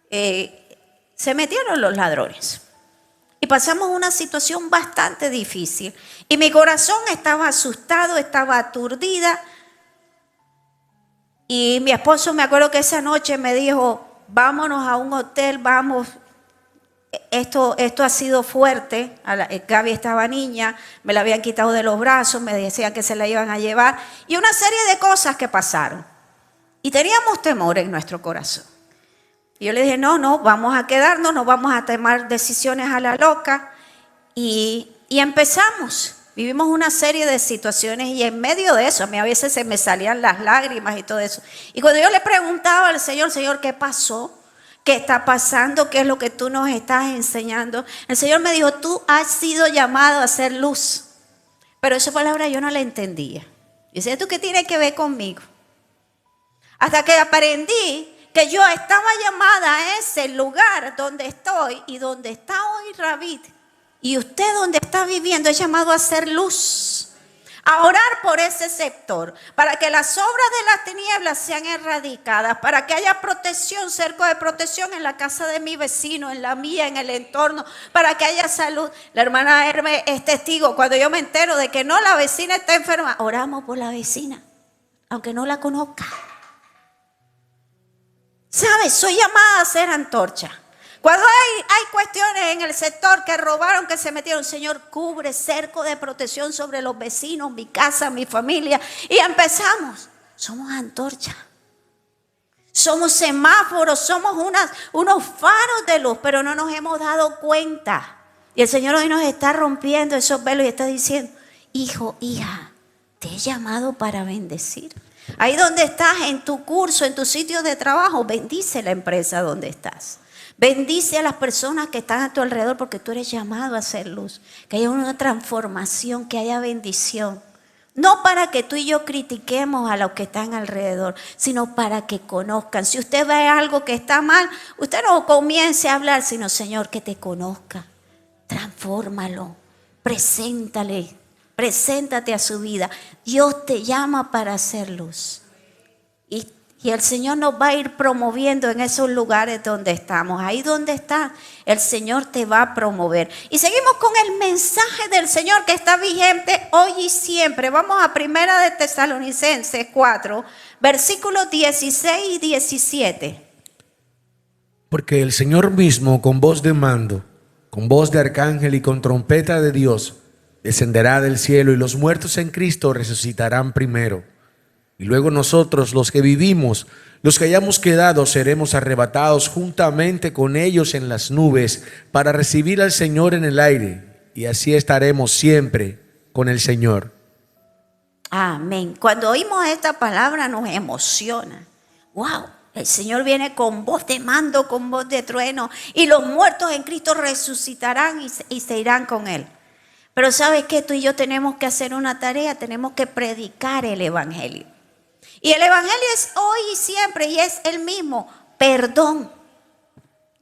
se metieron los ladrones. Y pasamos una situación bastante difícil. Y mi corazón estaba asustado, estaba aturdida. Y mi esposo, me acuerdo que esa noche me dijo, vámonos a un hotel, vamos. Esto ha sido fuerte. Gaby estaba niña, me la habían quitado de los brazos, me decían que se la iban a llevar. Y una serie de cosas que pasaron. Y teníamos temor en nuestro corazón. Y yo le dije, no, vamos a quedarnos, no vamos a tomar decisiones a la loca. Y empezamos. Vivimos una serie de situaciones y en medio de eso, a mí a veces se me salían las lágrimas y todo eso. Y cuando yo le preguntaba al Señor, ¿qué pasó? ¿Qué está pasando? ¿Qué es lo que tú nos estás enseñando? El Señor me dijo, tú has sido llamado a hacer luz. Pero esa palabra yo no la entendía. Y decía, ¿tú qué tiene que ver conmigo? Hasta que aprendí que yo estaba llamada a ese lugar donde estoy y donde está hoy Ravid. Y usted donde está viviendo es llamado a hacer luz. A orar por ese sector, para que las obras de las tinieblas sean erradicadas, para que haya protección, cerco de protección en la casa de mi vecino, en la mía, en el entorno, para que haya salud. La hermana Herme es testigo. Cuando yo me entero de que no, la vecina está enferma, oramos por la vecina, aunque no la conozca. ¿Sabes? Soy llamada a ser antorcha. Cuando hay cuestiones en el sector que robaron, que se metieron, Señor, cubre cerco de protección sobre los vecinos, mi casa, mi familia. Y empezamos. Somos antorcha. Somos semáforos, somos unos faros de luz, pero no nos hemos dado cuenta. Y el Señor hoy nos está rompiendo esos velos y está diciendo, hijo, hija, te he llamado para bendecir. Ahí donde estás, en tu curso, en tu sitio de trabajo, bendice la empresa donde estás. Bendice a las personas que están a tu alrededor porque tú eres llamado a hacer luz. Que haya una transformación, que haya bendición. No para que tú y yo critiquemos a los que están alrededor, sino para que conozcan. Si usted ve algo que está mal, usted no comience a hablar, sino Señor, que te conozca. Transfórmalo, preséntale Preséntate a su vida. Dios te llama para hacer luz. Y el Señor nos va a ir promoviendo en esos lugares donde estamos. Ahí donde está, el Señor te va a promover. Y seguimos con el mensaje del Señor que está vigente hoy y siempre. Vamos a 1 de Tesalonicenses 4, versículos 16 y 17. Porque el Señor mismo, con voz de mando, con voz de arcángel y con trompeta de Dios, descenderá del cielo, y los muertos en Cristo resucitarán primero. Y luego nosotros, los que vivimos, los que hayamos quedado, seremos arrebatados juntamente con ellos en las nubes para recibir al Señor en el aire. Y así estaremos siempre con el Señor. Amén. Cuando oímos esta palabra nos emociona. ¡Wow! El Señor viene con voz de mando, con voz de trueno, y los muertos en Cristo resucitarán y se irán con Él. Pero ¿sabes qué? Tú y yo tenemos que hacer una tarea, tenemos que predicar el Evangelio. Y el Evangelio es hoy y siempre, y es el mismo: perdón.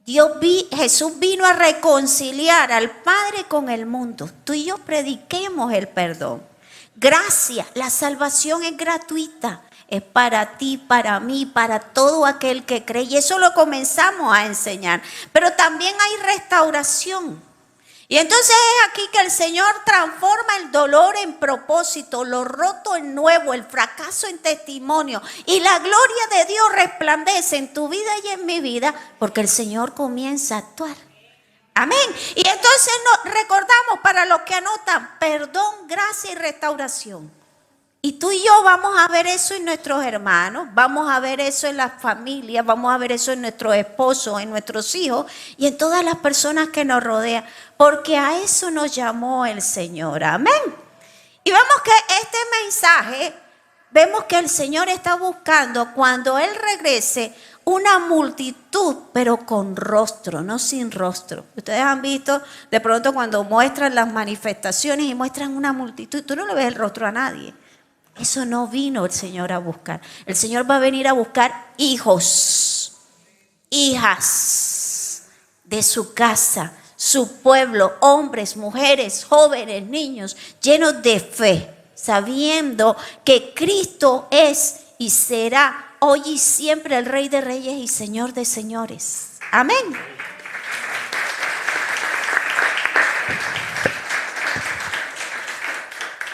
Jesús vino a reconciliar al Padre con el mundo. Tú y yo prediquemos el perdón. Gracia, la salvación es gratuita. Es para ti, para mí, para todo aquel que cree. Y eso lo comenzamos a enseñar. Pero también hay restauración. Y entonces es aquí que el Señor transforma el dolor en propósito, lo roto en nuevo, el fracaso en testimonio. Y la gloria de Dios resplandece en tu vida y en mi vida, porque el Señor comienza a actuar. Amén. Y entonces nos recordamos, para los que anotan, perdón, gracia y restauración. Y tú y yo vamos a ver eso en nuestros hermanos, vamos a ver eso en las familias, vamos a ver eso en nuestros esposos, en nuestros hijos y en todas las personas que nos rodean, porque a eso nos llamó el Señor. Amén. Y vemos que este mensaje, vemos que el Señor está buscando, cuando Él regrese, una multitud, pero con rostro, no sin rostro. Ustedes han visto de pronto cuando muestran las manifestaciones y muestran una multitud, tú no le ves el rostro a nadie. Eso no vino el Señor a buscar. El Señor va a venir a buscar hijos, hijas de su casa, su pueblo, hombres, mujeres, jóvenes, niños, llenos de fe, sabiendo que Cristo es y será hoy y siempre el Rey de Reyes y Señor de Señores. Amén.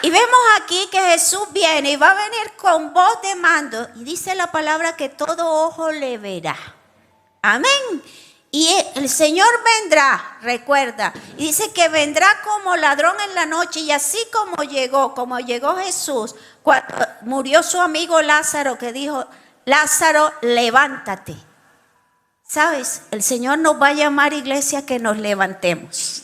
Y vemos aquí que Jesús viene y va a venir con voz de mando. Y dice la palabra que todo ojo le verá. Amén. Y el Señor vendrá, recuerda. Y dice que vendrá como ladrón en la noche. Y así como llegó Jesús, cuando murió su amigo Lázaro, que dijo: Lázaro, levántate. ¿Sabes? El Señor nos va a llamar, iglesia, que nos levantemos.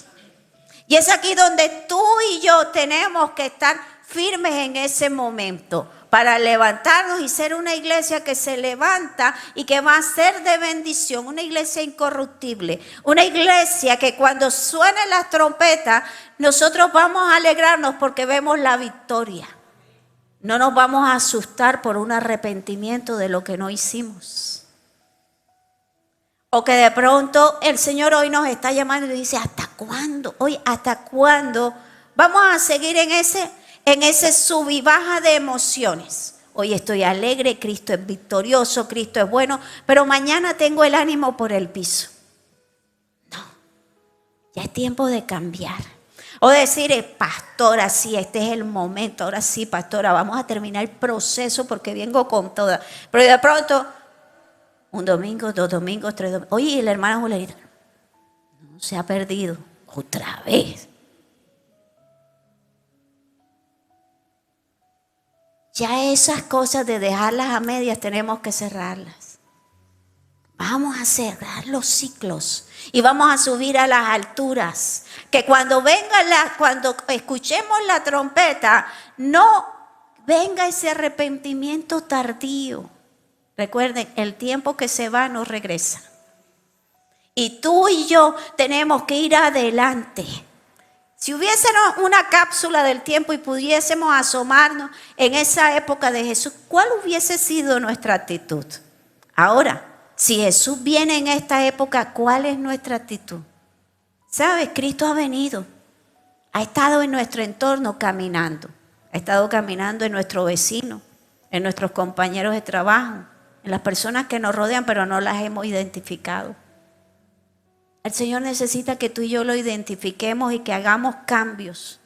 Y es aquí donde tú y yo tenemos que estar firmes en ese momento para levantarnos y ser una iglesia que se levanta y que va a ser de bendición, una iglesia incorruptible, una iglesia que cuando suenen las trompetas nosotros vamos a alegrarnos porque vemos la victoria. No nos vamos a asustar por un arrepentimiento de lo que no hicimos. O que de pronto el Señor hoy nos está llamando y dice: ¿hasta cuándo? Hoy, ¿hasta cuándo vamos a seguir en ese sub y baja de emociones? Hoy estoy alegre, Cristo es victorioso, Cristo es bueno, pero mañana tengo el ánimo por el piso. No, ya es tiempo de cambiar. O decir: pastora, sí, este es el momento, ahora sí, pastora, vamos a terminar el proceso porque vengo con toda. Pero de pronto, un domingo, 2 domingos, 3 domingos. Oye, la hermana Julieta, no se ha perdido otra vez. Ya esas cosas de dejarlas a medias tenemos que cerrarlas. Vamos a cerrar los ciclos y vamos a subir a las alturas. Que cuando cuando escuchemos la trompeta, no venga ese arrepentimiento tardío. Recuerden, el tiempo que se va no regresa. Y tú y yo tenemos que ir adelante. Si hubiese una cápsula del tiempo y pudiésemos asomarnos en esa época de Jesús, ¿cuál hubiese sido nuestra actitud? Ahora, si Jesús viene en esta época, ¿cuál es nuestra actitud? ¿Sabes? Cristo ha venido. ha estado en nuestro entorno caminando. Ha estado caminando en nuestro vecino, en nuestros compañeros de trabajo, en las personas que nos rodean, pero no las hemos identificado. El Señor necesita que tú y yo lo identifiquemos y que hagamos cambios.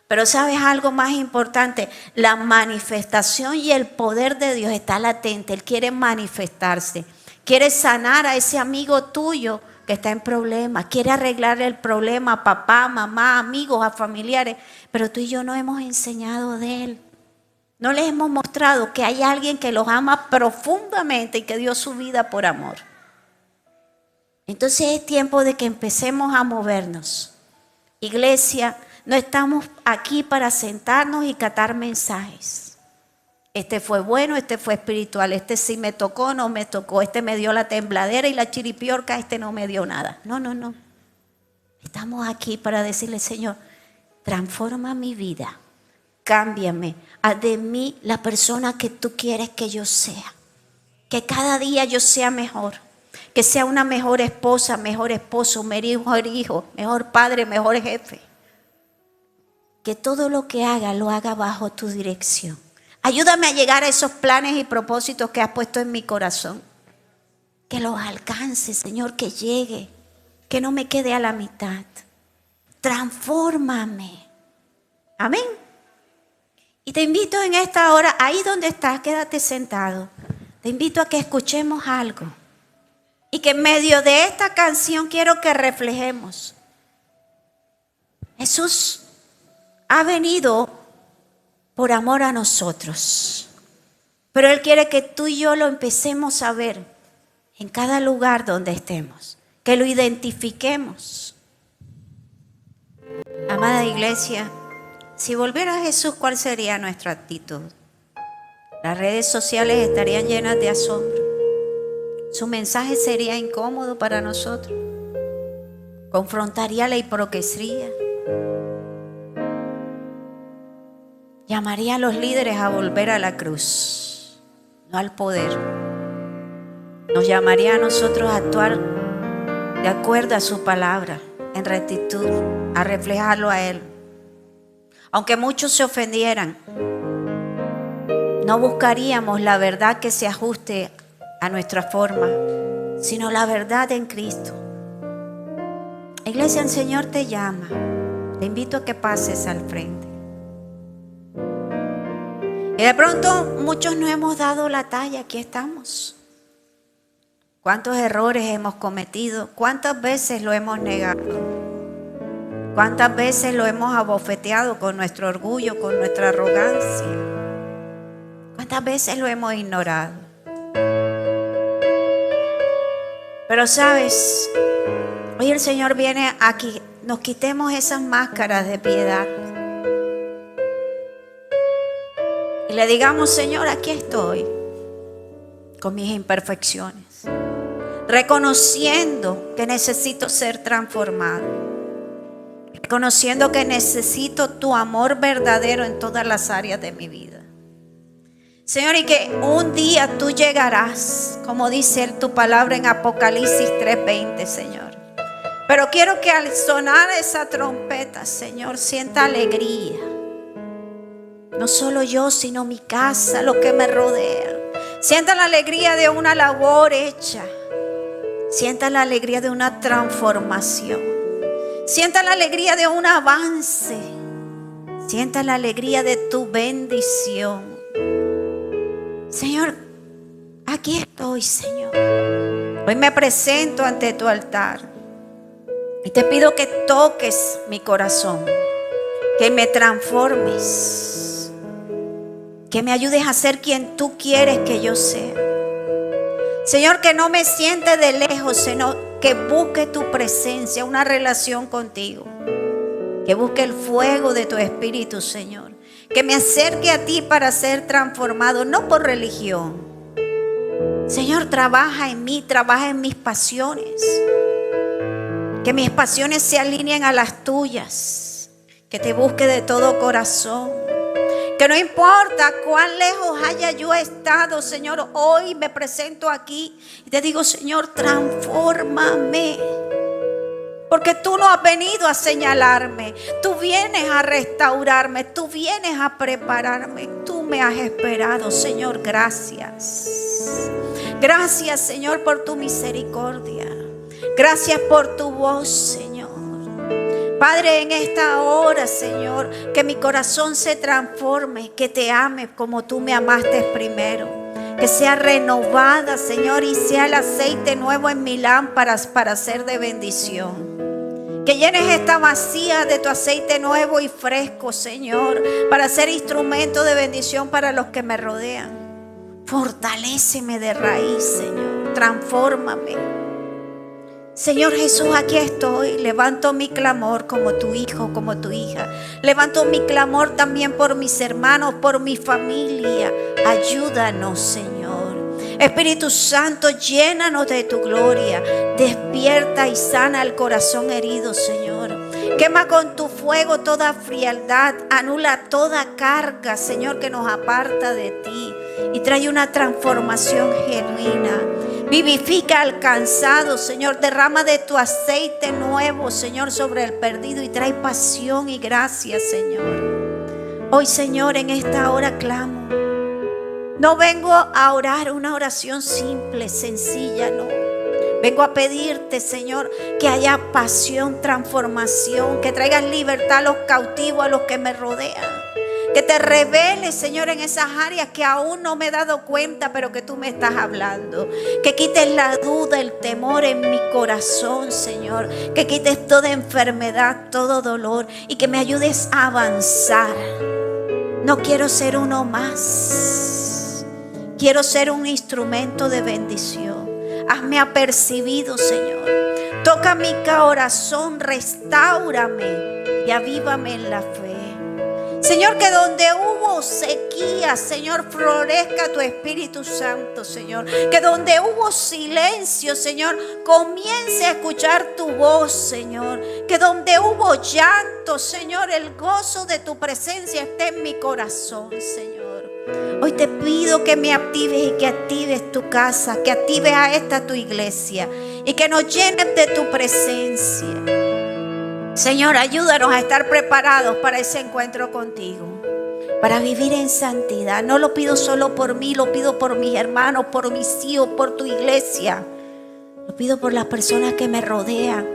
Pero ¿sabes algo más importante? La manifestación y el poder de Dios está latente. Él quiere manifestarse. Quiere sanar a ese amigo tuyo que está en problemas. Quiere arreglarle el problema a papá, mamá, amigos, a familiares. Pero tú y yo no hemos enseñado de Él. No les hemos mostrado que hay alguien que los ama profundamente y que dio su vida por amor. Entonces es tiempo de que empecemos a movernos. Iglesia, no estamos aquí para sentarnos y catar mensajes. Este fue bueno, este fue espiritual, este sí me tocó, no me tocó, este me dio la tembladera y la chiripiorca, este no me dio nada. No. Estamos aquí para decirle, Señor, transforma mi vida, cámbiame, haz de mí la persona que tú quieres que yo sea. Que cada día yo sea mejor, que sea una mejor esposa, mejor esposo, mejor hijo, mejor padre, mejor jefe. Que todo lo que haga, lo haga bajo tu dirección. Ayúdame a llegar a esos planes y propósitos que has puesto en mi corazón. Que los alcance, Señor, que llegue, que no me quede a la mitad. Transfórmame. Amén. Y te invito en esta hora, ahí donde estás, quédate sentado. Te invito a que escuchemos algo. Y que en medio de esta canción quiero que reflejemos. Jesús ha venido por amor a nosotros. Pero Él quiere que tú y yo lo empecemos a ver en cada lugar donde estemos. Que lo identifiquemos. Amada iglesia, si volviera a Jesús, ¿cuál sería nuestra actitud? Las redes sociales estarían llenas de asombro. Su mensaje sería incómodo para nosotros. Confrontaría la hipocresía. Llamaría a los líderes a volver a la cruz, no al poder. Nos llamaría a nosotros a actuar de acuerdo a su palabra, en rectitud, a reflejarlo a Él. Aunque muchos se ofendieran, no buscaríamos la verdad que se ajuste a nuestra forma, sino la verdad en Cristo. Iglesia, el Señor te llama. Te invito a que pases al frente. Y de pronto muchos no hemos dado la talla, aquí estamos. ¿Cuántos errores hemos cometido? ¿Cuántas veces lo hemos negado? ¿Cuántas veces lo hemos abofeteado con nuestro orgullo, con nuestra arrogancia? ¿Cuántas veces lo hemos ignorado? Pero sabes, hoy el Señor viene a que nos quitemos esas máscaras de piedad. Y le digamos, Señor, aquí estoy, con mis imperfecciones, reconociendo que necesito ser transformado, reconociendo que necesito tu amor verdadero en todas las áreas de mi vida. Señor, y que un día tú llegarás, como dice tu palabra en Apocalipsis 3:20, Señor. Pero quiero que al sonar esa trompeta, Señor, sienta alegría. No solo yo, sino mi casa, lo que me rodea. Sienta la alegría de una labor hecha. Sienta la alegría de una transformación. Sienta la alegría de un avance. Sienta la alegría de tu bendición. Señor, aquí estoy, Señor. Hoy me presento ante tu altar. Y te pido que toques mi corazón. Que me transformes. Que me ayudes a ser quien tú quieres que yo sea. Señor, que no me siente de lejos, sino que busque tu presencia, una relación contigo. Que busque el fuego de tu espíritu, Señor. Que me acerque a ti para ser transformado, no por religión. Señor, trabaja en mí, trabaja en mis pasiones. Que mis pasiones se alineen a las tuyas. Que te busque de todo corazón. Que no importa cuán lejos haya yo estado, Señor, hoy me presento aquí y te digo, Señor, transfórmame. Porque tú no has venido a señalarme, tú vienes a restaurarme, tú vienes a prepararme, tú me has esperado, Señor, gracias. Gracias, Señor, por tu misericordia. Gracias por tu voz, Señor. Padre, en esta hora, Señor, que mi corazón se transforme, que te ame como tú me amaste primero. Que sea renovada, Señor, y sea el aceite nuevo en mi lámpara para ser de bendición. Que llenes esta vacía de tu aceite nuevo y fresco, Señor, para ser instrumento de bendición para los que me rodean. Fortaléceme de raíz, Señor. Transfórmame. Señor Jesús, aquí estoy. Levanto mi clamor como tu hijo, como tu hija. Levanto mi clamor también por mis hermanos, por mi familia. Ayúdanos, Señor. Espíritu Santo, llénanos de tu gloria. Despierta y sana el corazón herido, Señor. Quema con tu fuego toda frialdad. Anula toda carga, Señor, que nos aparta de ti. Y trae una transformación genuina. Vivifica al cansado, Señor. Derrama de tu aceite nuevo, Señor, sobre el perdido. Y trae pasión y gracia, Señor. Hoy, Señor, en esta hora clamo. No vengo a orar una oración simple, sencilla, no. Vengo a pedirte, Señor, que haya pasión, transformación, que traigas libertad a los cautivos, a los que me rodean. Que te reveles, Señor, en esas áreas que aún no me he dado cuenta, pero que tú me estás hablando. Que quites la duda, el temor en mi corazón, Señor. Que quites toda enfermedad, todo dolor y que me ayudes a avanzar. No quiero ser uno más. Quiero ser un instrumento de bendición. Hazme apercibido, Señor. Toca mi corazón, restáurame y avívame en la fe. Señor, que donde hubo sequía, Señor, florezca tu Espíritu Santo, Señor. Que donde hubo silencio, Señor, comience a escuchar tu voz, Señor. Que donde hubo llanto, Señor, el gozo de tu presencia esté en mi corazón, Señor. Hoy te pido que me actives y que actives tu casa, que actives a esta tu iglesia y que nos llenes de tu presencia. Señor, ayúdanos a estar preparados para ese encuentro contigo, para vivir en santidad. No lo pido solo por mí, lo pido por mis hermanos, por mis hijos, por tu iglesia. Lo pido por las personas que me rodean,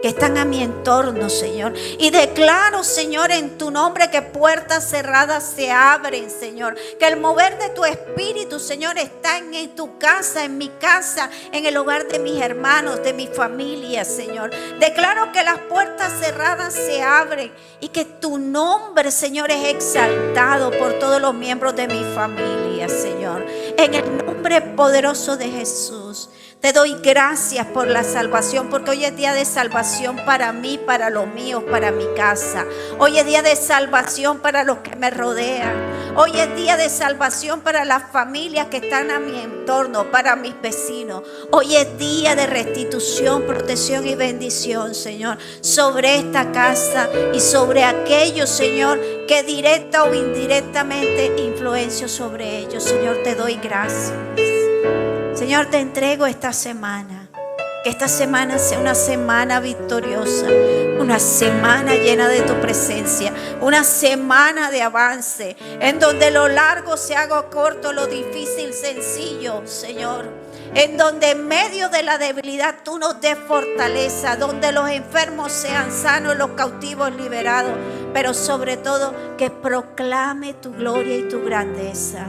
que están a mi entorno, Señor. Y declaro, Señor, en tu nombre que puertas cerradas se abren, Señor. Que el mover de tu Espíritu, Señor, está en tu casa, en mi casa, en el hogar de mis hermanos, de mi familia, Señor. Declaro que las puertas cerradas se abren y que tu nombre, Señor, es exaltado por todos los miembros de mi familia, Señor. En el nombre poderoso de Jesús. Te doy gracias por la salvación, porque hoy es día de salvación para mí, para los míos, para mi casa. Hoy es día de salvación para los que me rodean. Hoy es día de salvación para las familias que están a mi entorno, para mis vecinos. Hoy es día de restitución, protección y bendición, Señor, sobre esta casa y sobre aquellos, Señor, que directa o indirectamente influencio sobre ellos. Señor, te doy gracias. Señor, te entrego esta semana. Que esta semana sea una semana victoriosa, una semana llena de tu presencia, una semana de avance, en donde lo largo se haga corto, lo difícil sencillo, Señor. En donde en medio de la debilidad tú nos des fortaleza, donde los enfermos sean sanos, los cautivos liberados, pero sobre todo que proclame tu gloria y tu grandeza.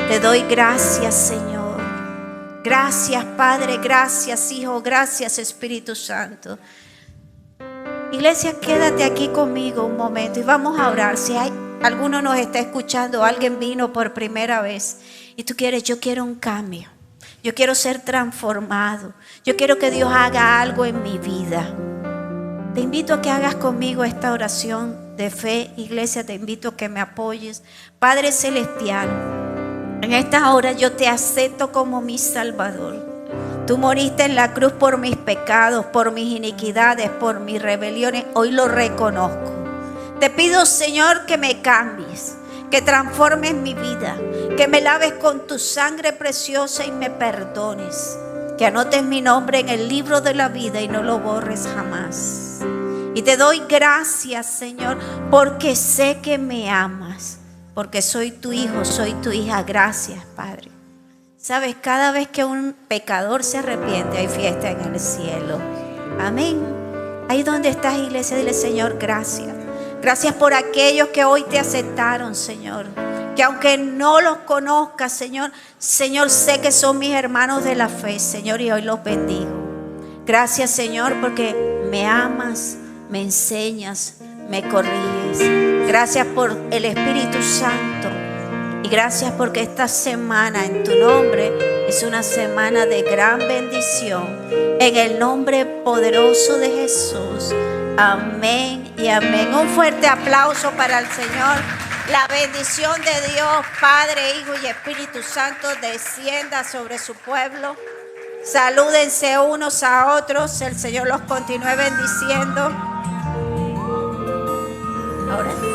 Te doy gracias, Señor. Gracias, Padre, gracias, Hijo, gracias, Espíritu Santo. Iglesia, quédate aquí conmigo un momento y vamos a orar. Si hay alguno nos está escuchando, alguien vino por primera vez y tú quieres, yo quiero un cambio, yo quiero ser transformado, yo quiero que Dios haga algo en mi vida. Te invito a que hagas conmigo esta oración de fe. Iglesia, te invito a que me apoyes. Padre Celestial, en esta hora yo te acepto como mi Salvador. Tú moriste en la cruz por mis pecados, por mis iniquidades, por mis rebeliones. Hoy lo reconozco. Te pido, Señor, que me cambies, que transformes mi vida, que me laves con tu sangre preciosa y me perdones. que anotes mi nombre en el libro de la vida y no lo borres jamás. Y te doy gracias, Señor, porque sé que me amas, porque soy tu hijo, soy tu hija. Gracias, Padre. Sabes, cada vez que un pecador se arrepiente, hay fiesta en el cielo. Amén. Ahí donde estás, iglesia, dile: Señor, gracias. Gracias por aquellos que hoy te aceptaron, Señor. Que aunque no los conozcas, Señor, sé que son mis hermanos de la fe, Señor, y hoy los bendigo. Gracias, Señor, porque me amas, me enseñas, me corriges. Gracias por el Espíritu Santo. Y gracias porque esta semana en tu nombre es una semana de gran bendición. En el nombre poderoso de Jesús. Amén y amén. Un fuerte aplauso para el Señor. La bendición de Dios, Padre, Hijo y Espíritu Santo, descienda sobre su pueblo. Salúdense unos a otros. El Señor los continúe bendiciendo. Ahora.